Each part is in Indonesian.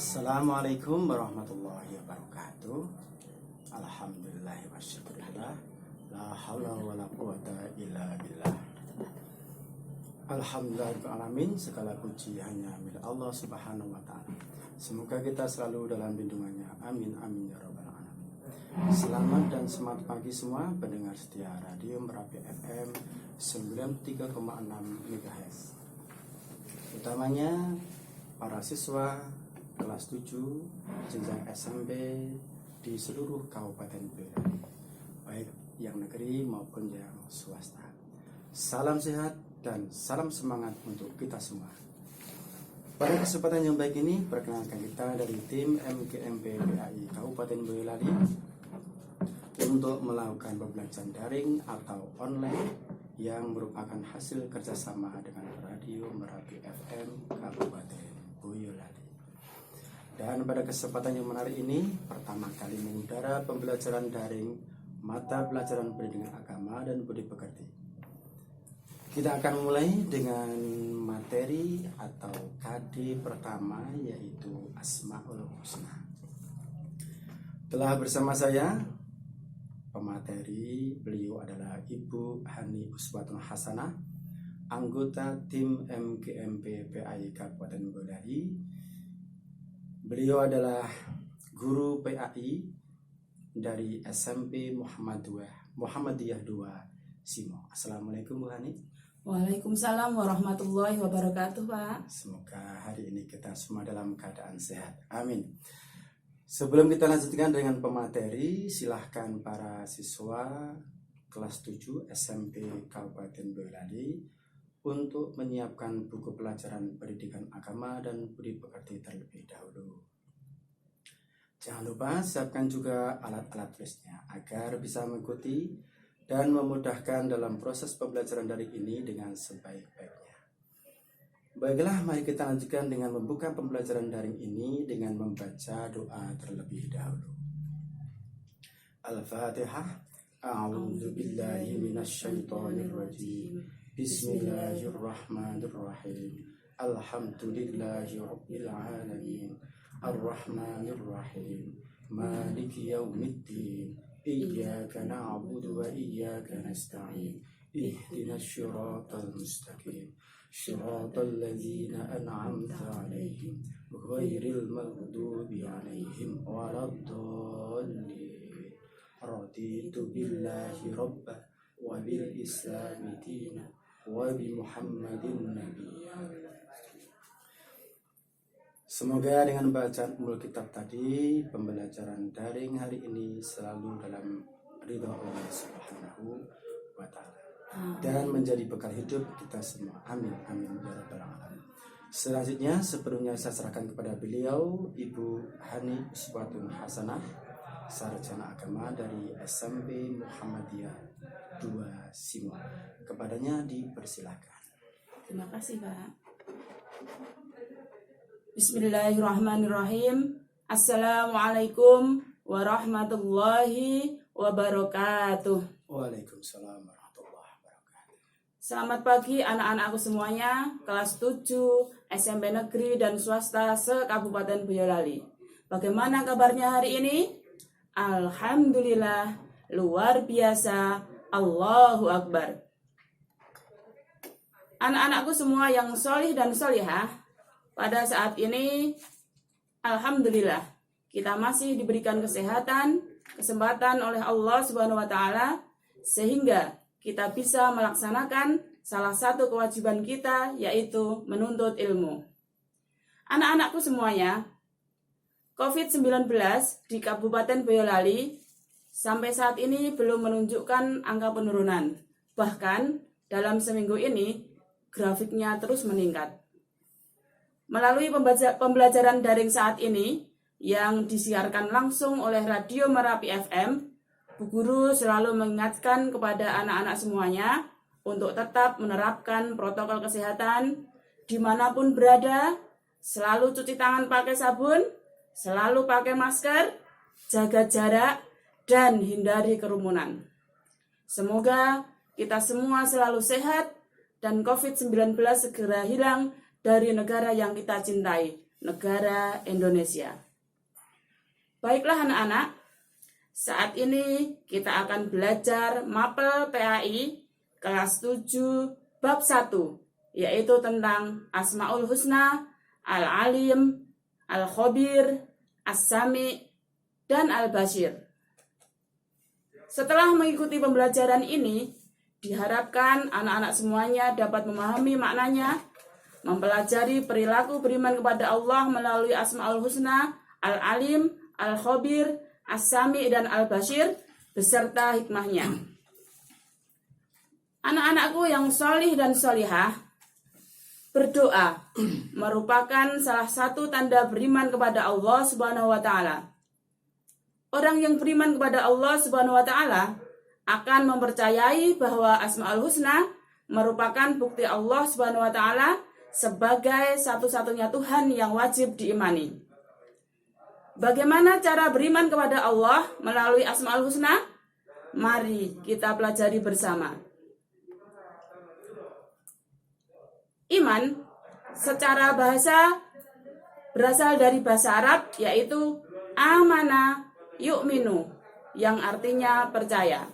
Assalamualaikum warahmatullahi wabarakatuh. Alhamdulillah wa syukurillah. La haula wa la quwata illa billah. Alhamdulillahirrahmanirrahim. Segala puji hanya milik Allah subhanahu wa ta'ala. Semoga kita selalu dalam lindungannya. Amin amin ya rabbal alamin. Selamat dan semangat pagi semua pendengar setia Radio Merapi FM 93,6 MHz. Utamanya para siswa kelas 7 jenjang SMP di seluruh Kabupaten Boyolali, baik yang negeri maupun yang swasta. Salam sehat dan salam semangat untuk kita semua. Pada kesempatan yang baik ini, perkenalkan kita dari tim MGMP PAI Kabupaten Boyolali untuk melakukan pembelajaran daring atau online yang merupakan hasil kerjasama dengan Radio Merapi FM Kabupaten Boyolali. Dan pada kesempatan yang menarik ini, pertama kali mengudara pembelajaran daring mata pelajaran pendidikan agama dan budi pekerti. Kita akan mulai dengan materi atau KD pertama, yaitu Asmaul Husna. Telah bersama saya pemateri, beliau adalah Ibu Hani Uswatun Hasanah, anggota tim MGMP PAI Kabupaten Boyolali. Beliau adalah guru PAI dari SMP Muhammadiyah 2 Simo. Assalamualaikum Bu Hani. Waalaikumsalam warahmatullahi wabarakatuh, Pak. Semoga hari ini kita semua dalam keadaan sehat. Amin. Sebelum kita lanjutkan dengan pemateri, silahkan para siswa kelas 7 SMP Kabupaten Boyolali untuk menyiapkan buku pelajaran pendidikan agama dan budi pekerti terlebih dahulu. Jangan lupa siapkan juga alat-alat tulisnya agar bisa mengikuti dan memudahkan dalam proses pembelajaran daring ini dengan sebaik-baiknya. Baiklah, mari kita lanjutkan dengan membuka pembelajaran daring ini dengan membaca doa terlebih dahulu. Al-Fatihah. A'udzu billahi minasyaitonir rajim. Bismillahirrahmanirrahim. Alhamdulillahi rabbil alamin. Ar-Rahmanir-Rahim. Maliki yaumiddin. Iyyaka na'budu wa iyyaka nasta'in. Ihdinas siratal mustaqim. Shiratal ladzina an'amta 'alaihim ghairil maghdubi 'alaihim waladdallin. Raditu billahi rabban wa bil islami dinan wa bi Muhammadin nabiyya. Semoga dengan bacaan Ummul Kitab tadi, pembelajaran daring hari ini selalu dalam ridha Allah Subhanahu wa ta'ala dan menjadi bekal hidup kita semua. Amin amin ya rabbal alamin. Selanjutnya, sebelumnya saya serahkan kepada beliau Ibu Hani Uswatun Hasanah, sarjana agama dari SMP Muhammadiyah 2 Simo. Kepadanya dipersilakan. Terima kasih, Pak. Bismillahirrahmanirrahim. Assalamualaikum warahmatullahi wabarakatuh. Waalaikumsalam warahmatullahi wabarakatuh. Selamat pagi anak-anakku semuanya, kelas 7 SMP negeri dan swasta se-Kabupaten Boyolali. Bagaimana kabarnya hari ini? Alhamdulillah, luar biasa, Allahu Akbar. Anak-anakku semua yang solih dan solihah, pada saat ini alhamdulillah kita masih diberikan kesehatan, kesempatan oleh Allah Subhanahu wa taala sehingga kita bisa melaksanakan salah satu kewajiban kita, yaitu menuntut ilmu. Anak-anakku semuanya, COVID-19 di Kabupaten Boyolali sampai saat ini belum menunjukkan angka penurunan. Bahkan dalam seminggu ini grafiknya terus meningkat. Melalui pembelajaran daring saat ini yang disiarkan langsung oleh Radio Merapi FM, Bu Guru selalu mengingatkan kepada anak-anak semuanya untuk tetap menerapkan protokol kesehatan dimanapun berada, selalu cuci tangan pakai sabun, selalu pakai masker, jaga jarak, dan hindari kerumunan. Semoga kita semua selalu sehat dan COVID-19 segera hilang dari negara yang kita cintai. negara Indonesia. Baiklah anak-anak, saat ini kita akan belajar mapel PAI kelas 7 bab 1, yaitu tentang Asmaul Husna, Al-Alim, Al-Khabir, As-Sami, dan Al-Basir. Setelah mengikuti pembelajaran ini, diharapkan anak-anak semuanya dapat memahami maknanya, mempelajari perilaku beriman kepada Allah melalui Asmaul Husna, Al-Alim, Al-Khabir, As-Sami, dan Al-Basir beserta hikmahnya. Anak-anakku yang solih dan solihah, berdoa merupakan salah satu tanda beriman kepada Allah Subhanahu wa Ta'ala. Orang yang beriman kepada Allah Subhanahu wa Ta'ala akan mempercayai bahwa Asmaul Husna merupakan bukti Allah Subhanahu wa Ta'ala sebagai satu-satunya Tuhan yang wajib diimani. Bagaimana cara beriman kepada Allah melalui Asmaul Husna? Mari kita pelajari bersama. Iman secara bahasa berasal dari bahasa Arab, yaitu amana yu'minu, yang artinya percaya.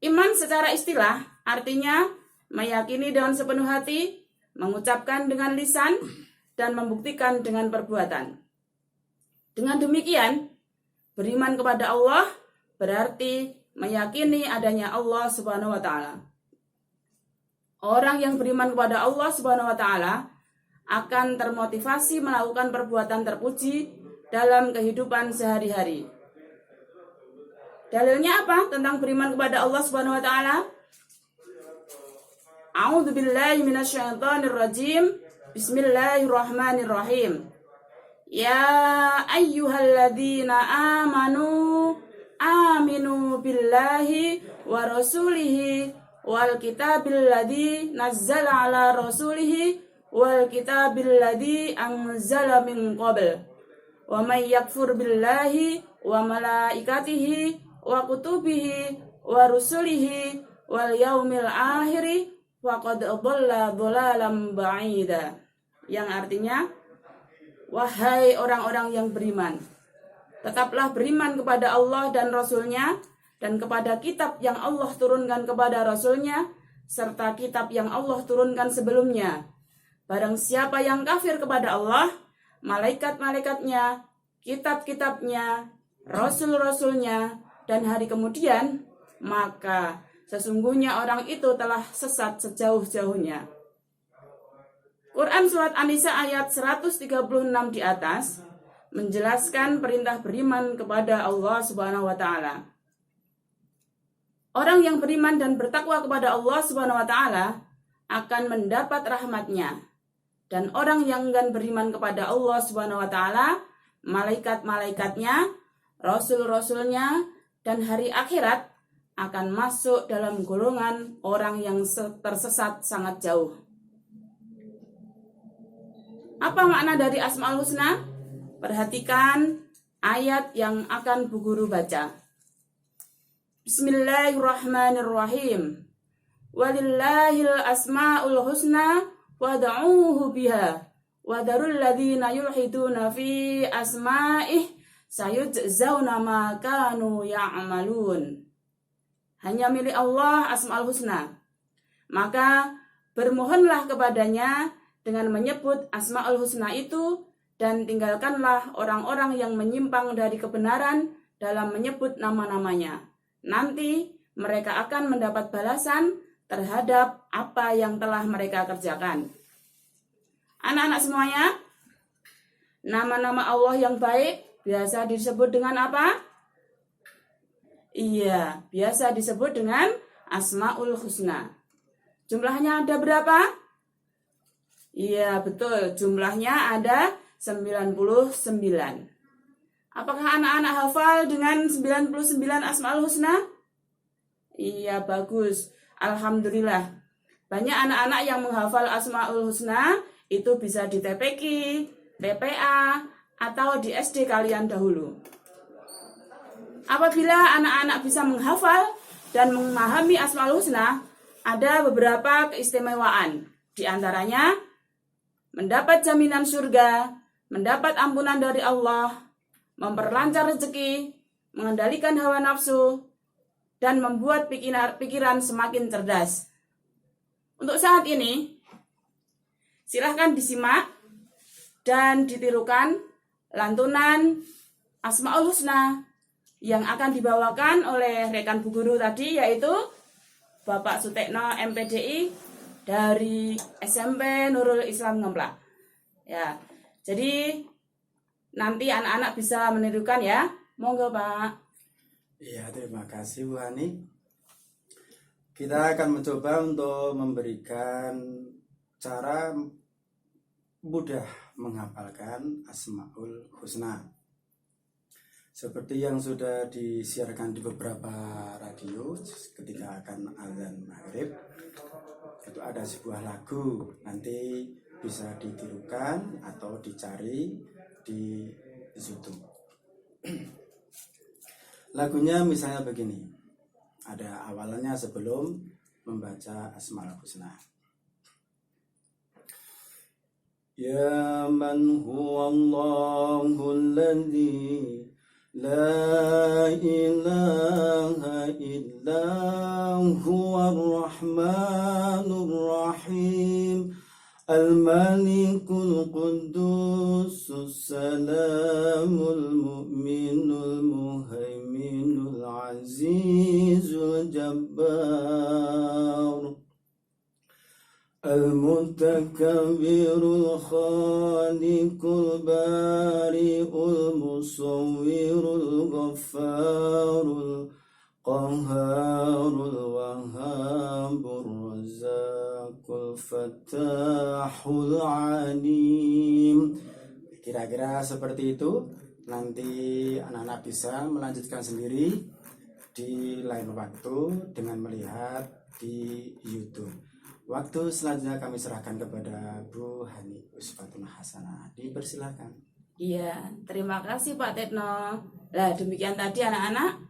Iman secara istilah artinya meyakini dengan sepenuh hati, mengucapkan dengan lisan, dan membuktikan dengan perbuatan. Dengan demikian, beriman kepada Allah berarti meyakini adanya Allah Subhanahu wa Ta'ala. Orang yang beriman kepada Allah Subhanahu wa Ta'ala akan termotivasi melakukan perbuatan terpuji dalam kehidupan sehari-hari. Dalilnya apa tentang beriman kepada Allah Subhanahu wa Ta'ala? A'udzubillahi minasyaitonirrajim. Bismillahirrahmanirrahim. Ya ayyuhalladzina amanu aminu billahi wa rasulihi wal kitabil ladzi nazzala ala rasulihi wal kitabil ladzi anzala min qabl wa may yakfur billahi wa malaikatihi wa kutubihi wa rusulihi wal yaumil akhir faqad dhalla dhalalan ba'ida, yang artinya, wahai orang-orang yang beriman, tetaplah beriman kepada Allah dan Rasul-Nya, dan kepada kitab yang Allah turunkan kepada Rasul-Nya, serta kitab yang Allah turunkan sebelumnya. Barang siapa yang kafir kepada Allah, malaikat-malaikatnya, kitab-kitabnya, Rasul-Rasulnya, dan hari kemudian, maka sesungguhnya orang itu telah sesat sejauh-jauhnya. Quran Surat An-Nisa ayat 136 di atas menjelaskan perintah beriman kepada Allah Subhanahu wa Ta'ala. Orang yang beriman dan bertakwa kepada Allah Subhanahu wa Ta'ala akan mendapat rahmat-Nya. Dan orang yang enggan beriman kepada Allah Subhanahu wa Ta'ala, malaikat-malaikatnya, rasul-rasulnya, dan hari akhirat akan masuk dalam golongan orang yang tersesat sangat jauh. Apa makna dari Asmaul Husna? Perhatikan ayat yang akan Bu Guru baca. Bismillahirrahmanirrahim. Walillahil asmaul husna wad'uuhu biha wa darul ladzina yulhiduna fi asma'ih sayujzauna ma kanu ya'malun. Hanya milik Allah Asmaul Husna. Maka bermohonlah kepadanya dengan menyebut Asmaul Husna itu, dan tinggalkanlah orang-orang yang menyimpang dari kebenaran dalam menyebut nama-namanya. Nanti mereka akan mendapat balasan terhadap apa yang telah mereka kerjakan. Anak-anak semuanya, nama-nama Allah yang baik biasa disebut dengan apa? Iya, biasa disebut dengan Asmaul Husna. Jumlahnya ada berapa? Iya, betul. Jumlahnya ada 99. Apakah anak-anak hafal dengan 99 Asmaul Husna? Iya, bagus. Alhamdulillah. Banyak anak-anak yang menghafal Asmaul Husna itu bisa di TPQ, TPA, atau di SD kalian dahulu. Apabila anak-anak bisa menghafal dan memahami Asmaul Husna, ada beberapa keistimewaan. Di antaranya, mendapat jaminan surga, mendapat ampunan dari Allah, memperlancar rezeki, mengendalikan hawa nafsu, dan membuat pikiran semakin cerdas. Untuk saat ini, silahkan disimak dan ditirukan lantunan Asmaul Husna yang akan dibawakan oleh rekan Bu Guru tadi, yaitu Bapak Sutekno MPDI dari SMP Nurul Islam Ngemplak. Ya, jadi nanti anak-anak bisa menirukan ya. Monggo Pak. Iya, terima kasih Bu Hani. Kita akan mencoba untuk memberikan cara mudah menghafalkan Asmaul Husna. Seperti yang sudah disiarkan di beberapa radio ketika akan azan maghrib, itu ada sebuah lagu, nanti bisa ditirukan atau dicari di YouTube. Lagunya misalnya begini, ada awalannya sebelum membaca Asmaul Husna. Ya man huwa Allahul ladzi la ilaha illa huwa ar-rahmanur rahim al-malikul quddusus salamul mu'minul muhaiminul azizul jabbar al-mutakabirul khaliqul bari'ul musawwirul ghaffarul qaharul wahhabur razaqul fattahul alim. Kira-kira seperti itu. Nanti anak-anak bisa melanjutkan sendiri di lain waktu dengan melihat di YouTube. Waktu selanjutnya kami serahkan kepada Bu Hani Usfatun Hasanah. Dipersilakan. Iya, terima kasih Pak Tetno. Nah, demikian tadi anak-anak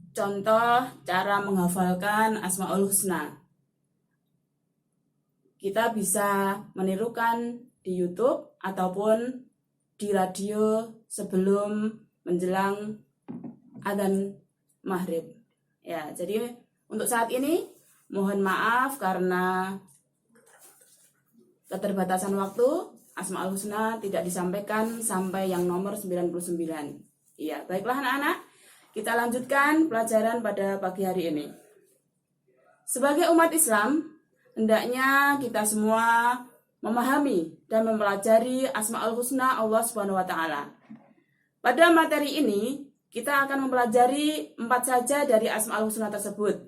contoh cara menghafalkan Asmaul Husna. Kita bisa menirukan di YouTube ataupun di radio sebelum menjelang adzan maghrib. Ya, jadi untuk saat ini mohon maaf karena keterbatasan waktu, Asmaul Husna tidak disampaikan sampai yang nomor 99. Iya, baiklah anak-anak, kita lanjutkan pelajaran pada pagi hari ini. Sebagai umat Islam, hendaknya kita semua memahami dan mempelajari Asmaul Husna Allah Subhanahu wa taala. Pada materi ini, kita akan mempelajari 4 saja dari Asmaul Husna tersebut,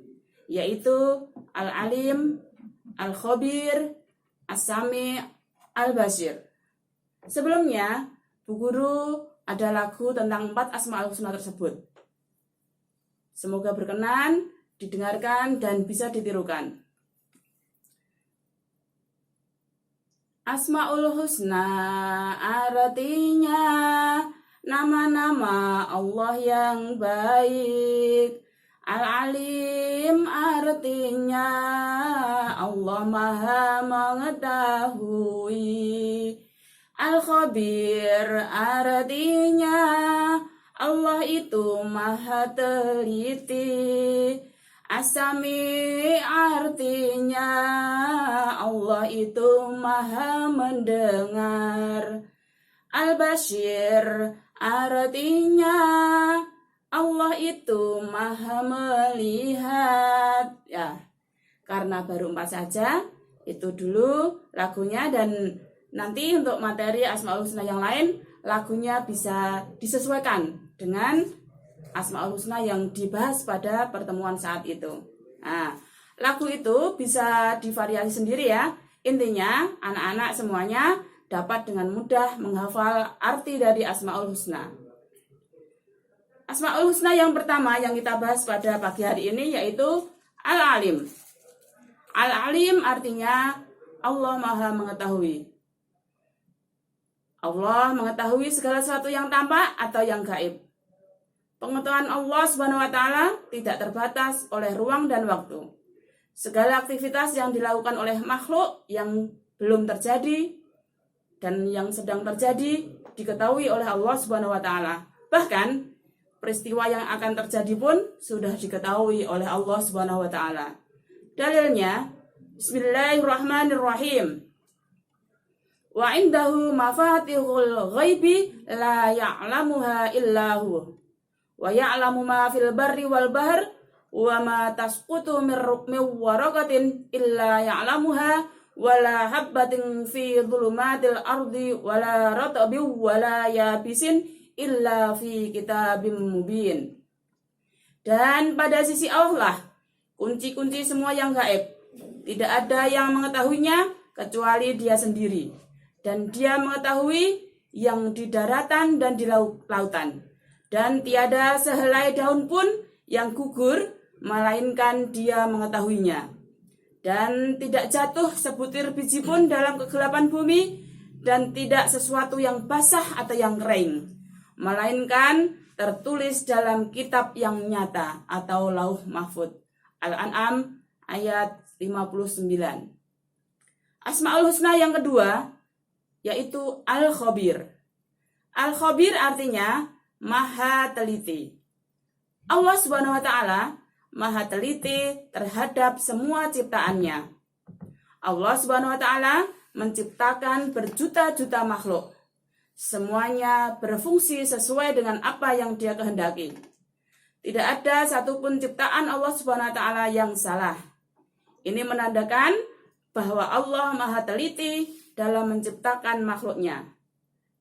yaitu Al-Alim, Al-Khabir, As-Sami, Al-Basir. Sebelumnya, Bu Guru ada lagu tentang 4 Asmaul Husna tersebut. Semoga berkenan, didengarkan, dan bisa ditirukan. Asmaul Husna artinya nama-nama Allah yang baik. Al-Alim artinya Allah Maha mengetahui. Al-Khabir artinya Allah itu Maha teliti. As-Sami artinya Allah itu Maha mendengar. Al-Basir artinya Allah itu Maha melihat. Ya, karena baru 4 saja, itu dulu lagunya, dan nanti untuk materi Asmaul Husna yang lain, lagunya bisa disesuaikan dengan Asmaul Husna yang dibahas pada pertemuan saat itu. Nah, lagu itu bisa divariasi sendiri ya. Intinya, anak-anak semuanya dapat dengan mudah menghafal arti dari Asmaul Husna. Asmaul Husna yang pertama yang kita bahas pada pagi hari ini yaitu Al-Alim. Al-Alim artinya Allah Maha mengetahui. Allah mengetahui segala sesuatu yang tampak atau yang gaib. Pengetahuan Allah Subhanahu wa taala tidak terbatas oleh ruang dan waktu. Segala aktivitas yang dilakukan oleh makhluk yang belum terjadi dan yang sedang terjadi diketahui oleh Allah Subhanahu wa taala. Bahkan peristiwa yang akan terjadi pun sudah diketahui oleh Allah Subhanahu wa taala. Dalilnya, Bismillahirrahmanirrahim. Wa indahu mafatihul ghaibi la ya'lamuha illahu. Wa ya'lamu ma fil barri wal bahr wa ma tasqutu min waraqatin illa ya'lamuha wa la habbatin fi dhulumatil ardi wa la ratbin wa la yabisin illa fi kitabim mubin. Dan pada sisi Allah kunci-kunci semua yang gaib. Tidak ada yang mengetahuinya kecuali Dia sendiri. Dan Dia mengetahui yang di daratan dan di lautan. Dan tiada sehelai daun pun yang gugur, melainkan Dia mengetahuinya. Dan tidak jatuh sebutir biji pun dalam kegelapan bumi, dan tidak sesuatu yang basah atau yang kering, melainkan tertulis dalam kitab yang nyata atau lauh mahfud. Al-An'am ayat 59. Asmaul Husna yang kedua yaitu Al-Khabir. Al-Khabir artinya maha teliti. Allah Subhanahu wa taala maha teliti terhadap semua ciptaannya. Allah Subhanahu wa taala menciptakan berjuta-juta makhluk. Semuanya berfungsi sesuai dengan apa yang Dia kehendaki. Tidak ada satupun ciptaan Allah Subhanahu wa taala yang salah. Ini menandakan bahwa Allah maha teliti dalam menciptakan makhluknya.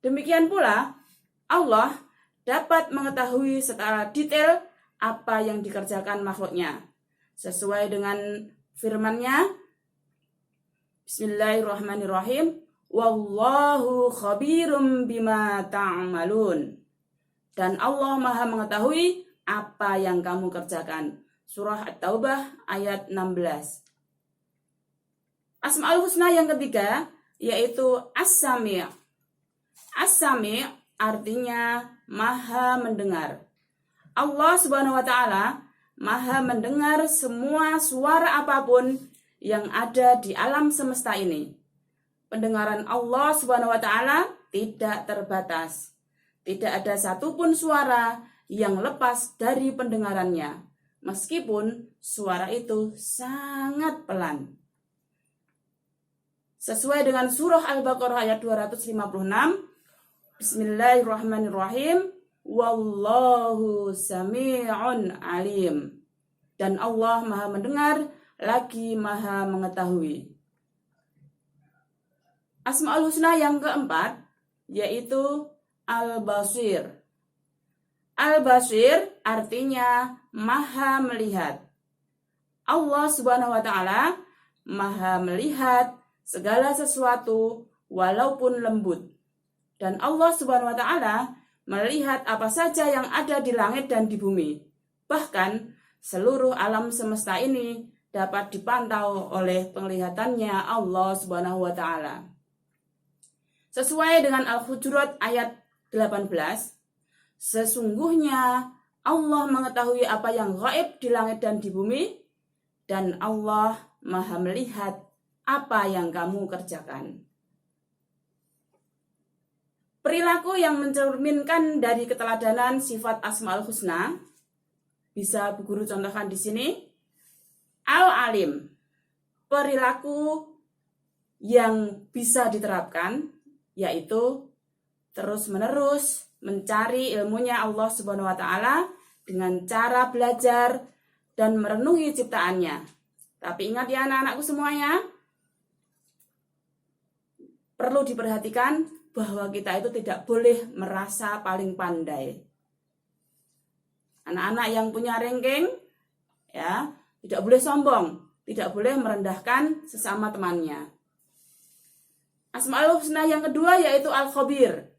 Demikian pula, Allah dapat mengetahui secara detail apa yang dikerjakan makhluknya. Sesuai dengan firman-Nya, Bismillahirrahmanirrahim, Wallahu khabirum bima ta'malun. Dan Allah maha mengetahui apa yang kamu kerjakan. Surah At-Taubah ayat 16. Asmaul Husna yang ketiga yaitu As-Sami'. As-Sami' artinya maha mendengar. Allah Subhanahu wa taala maha mendengar semua suara apapun yang ada di alam semesta ini. Pendengaran Allah Subhanahu wa taala tidak terbatas. Tidak ada satupun suara yang lepas dari pendengarannya, meskipun suara itu sangat pelan. Sesuai dengan surah Al-Baqarah ayat 256, Bismillahirrahmanirrahim, Wallahu sami'un alim. Dan Allah maha mendengar lagi maha mengetahui. Asmaul Husna yang keempat yaitu Al-Basir. Al-Basir artinya maha melihat. Allah Subhanahu wa taala maha melihat segala sesuatu walaupun lembut. Dan Allah Subhanahu wa taala melihat apa saja yang ada di langit dan di bumi. Bahkan seluruh alam semesta ini dapat dipantau oleh penglihatannya Allah Subhanahu wa taala. Sesuai dengan Al-Hujurat ayat 18, sesungguhnya Allah mengetahui apa yang gaib di langit dan di bumi, dan Allah maha melihat apa yang kamu kerjakan. Perilaku yang mencerminkan dari keteladanan sifat Asmaul Husna bisa Bu Guru contohkan di sini. Al-Alim, perilaku yang bisa diterapkan yaitu terus-menerus mencari ilmunya Allah Subhanahu wa taala dengan cara belajar dan merenungi ciptaannya. Tapi ingat ya anak-anakku semuanya, perlu diperhatikan bahwa kita itu tidak boleh merasa paling pandai. Anak-anak yang punya ranking ya, tidak boleh sombong, tidak boleh merendahkan sesama temannya. Asmaul Husna yang kedua yaitu Al-Khabir.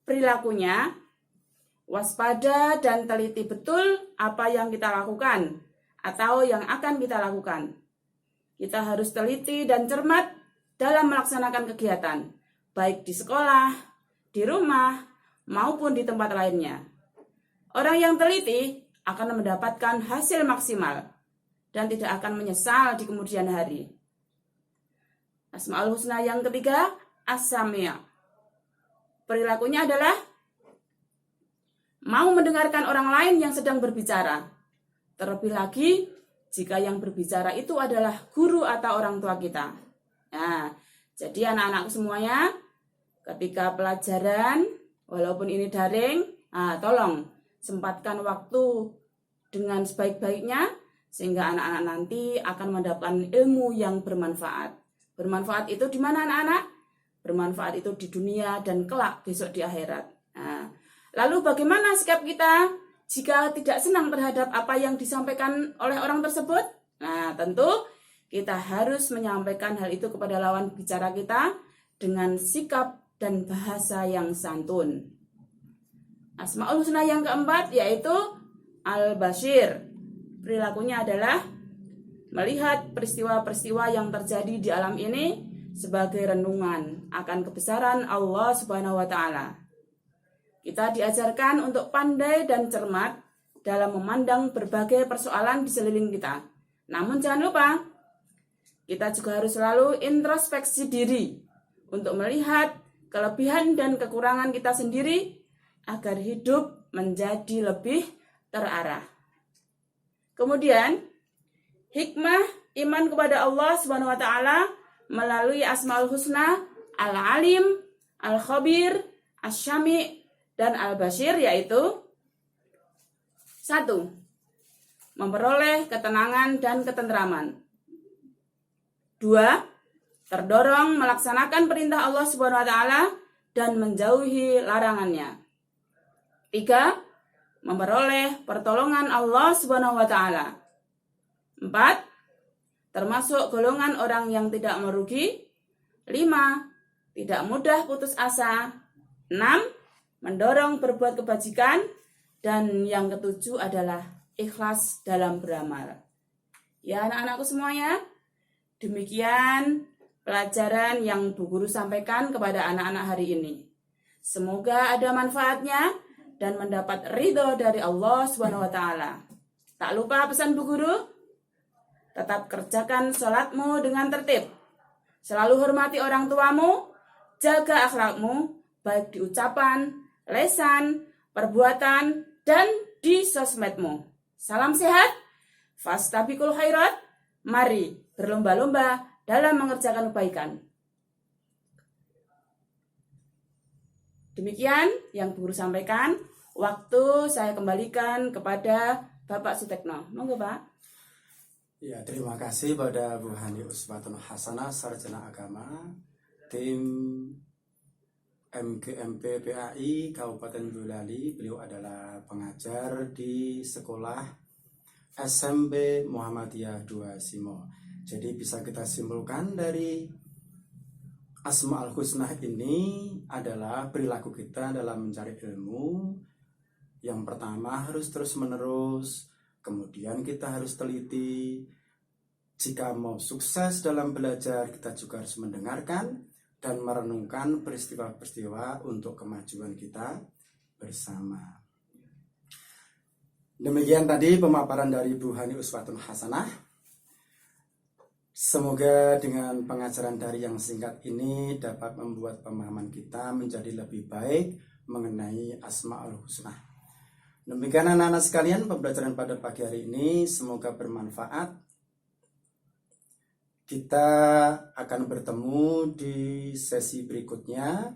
Perilakunya waspada dan teliti betul apa yang kita lakukan atau yang akan kita lakukan. Kita harus teliti dan cermat dalam melaksanakan kegiatan, baik di sekolah, di rumah, maupun di tempat lainnya. Orang yang teliti akan mendapatkan hasil maksimal dan tidak akan menyesal di kemudian hari. Asmaul Husna yang ketiga, as-sami'. Perilakunya adalah mau mendengarkan orang lain yang sedang berbicara. Terlebih lagi jika yang berbicara itu adalah guru atau orang tua kita. Nah, jadi anak-anakku semuanya, ketika pelajaran, walaupun ini daring, tolong sempatkan waktu dengan sebaik-baiknya, sehingga anak-anak nanti akan mendapatkan ilmu yang bermanfaat. Bermanfaat itu di mana anak-anak? Bermanfaat itu di dunia dan kelak besok di akhirat. Nah, lalu bagaimana sikap kita jika tidak senang terhadap apa yang disampaikan oleh orang tersebut? Nah, tentu kita harus menyampaikan hal itu kepada lawan bicara kita dengan sikap dan bahasa yang santun. Asmaul Husna yang keempat yaitu Al-Bashir. Perilakunya adalah melihat peristiwa-peristiwa yang terjadi di alam ini sebagai renungan akan kebesaran Allah Subhanahu wa Ta'ala. Kita diajarkan untuk pandai dan cermat dalam memandang berbagai persoalan di sekeliling kita. Namun jangan lupa, kita juga harus selalu introspeksi diri untuk melihat kelebihan dan kekurangan kita sendiri agar hidup menjadi lebih terarah. Kemudian, hikmah iman kepada Allah Subhanahu wa Ta'ala melalui Asmaul Husna, Al-Alim, Al-Khabir, Asy-Syami' dan Al-Bashir, yaitu 1. Memperoleh ketenangan dan ketentraman. 2. Terdorong melaksanakan perintah Allah Subhanahu wa Ta'ala dan menjauhi larangannya. 3. Memperoleh pertolongan Allah Subhanahu wa Ta'ala. 4. Termasuk golongan orang yang tidak merugi. 5. Tidak mudah putus asa. 6. Mendorong berbuat kebajikan. Dan yang ketujuh adalah ikhlas dalam beramal. Ya anak-anakku semuanya, demikian pelajaran yang Bu Guru sampaikan kepada anak-anak hari ini. Semoga ada manfaatnya dan mendapat ridho dari Allah Subhanahu wa Ta'ala. Tak lupa pesan Bu Guru, tetap kerjakan sholatmu dengan tertib. Selalu hormati orang tuamu, jaga akhlakmu, baik di ucapan, lesan, perbuatan, dan di sosmedmu. Salam sehat, fastabiqul khairat, mari berlomba-lomba dalam mengerjakan kebaikan. Demikian yang Bu Guru sampaikan. Waktu saya kembalikan kepada Bapak Sutekno. Monggo Pak. Ya, terima kasih pada Bu Hani Uswatun Hasanah, Sarjana Agama, tim MGMP PAI Kabupaten Boyolali. Beliau adalah pengajar di sekolah SMP Muhammadiyah 2 Simo. Jadi bisa kita simpulkan dari Asmaul Husna ini adalah perilaku kita dalam mencari ilmu. Yang pertama harus terus-menerus, kemudian kita harus teliti. Jika mau sukses dalam belajar, kita juga harus mendengarkan dan merenungkan peristiwa-peristiwa untuk kemajuan kita bersama. Demikian tadi pemaparan dari Bu Hani Uswatun Hasanah. Semoga dengan pengajaran dari yang singkat ini dapat membuat pemahaman kita menjadi lebih baik mengenai Asmaul Husna. Demikian anak-anak sekalian, pembelajaran pada pagi hari ini semoga bermanfaat. Kita akan bertemu di sesi berikutnya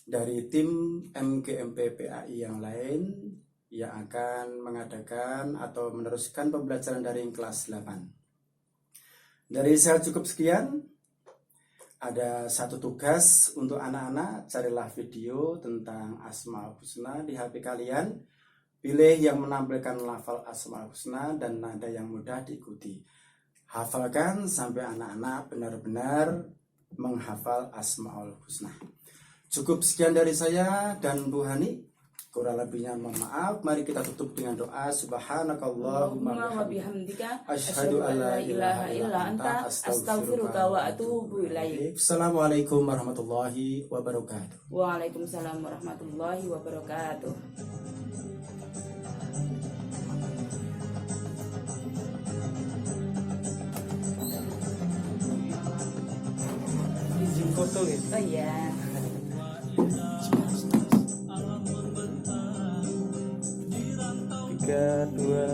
dari tim MGMP PAI yang lain yang akan mengadakan atau meneruskan pembelajaran dari kelas 8. Dari saya cukup sekian. Ada satu tugas untuk anak-anak, carilah video tentang Asmaul Husna di HP kalian. Pilih yang menampilkan lafal Asmaul Husna dan nada yang mudah diikuti. Hafalkan sampai anak-anak benar-benar menghafal Asmaul Husna. Cukup sekian dari saya dan Bu Hani. Kurang lebihnya mohon maaf. Mari kita tutup dengan doa. Subhanakallahumma wa bihamdika asyhadu an la ilaha illa anta astaghfiruka wa atubu ilaik. Assalamualaikum warahmatullahi wabarakatuh. Waalaikumsalam warahmatullahi wabarakatuh. Izin foto gitu. Oh iya. Tiga, dua.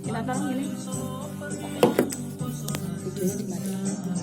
Kita taruh ini. Videonya di mana?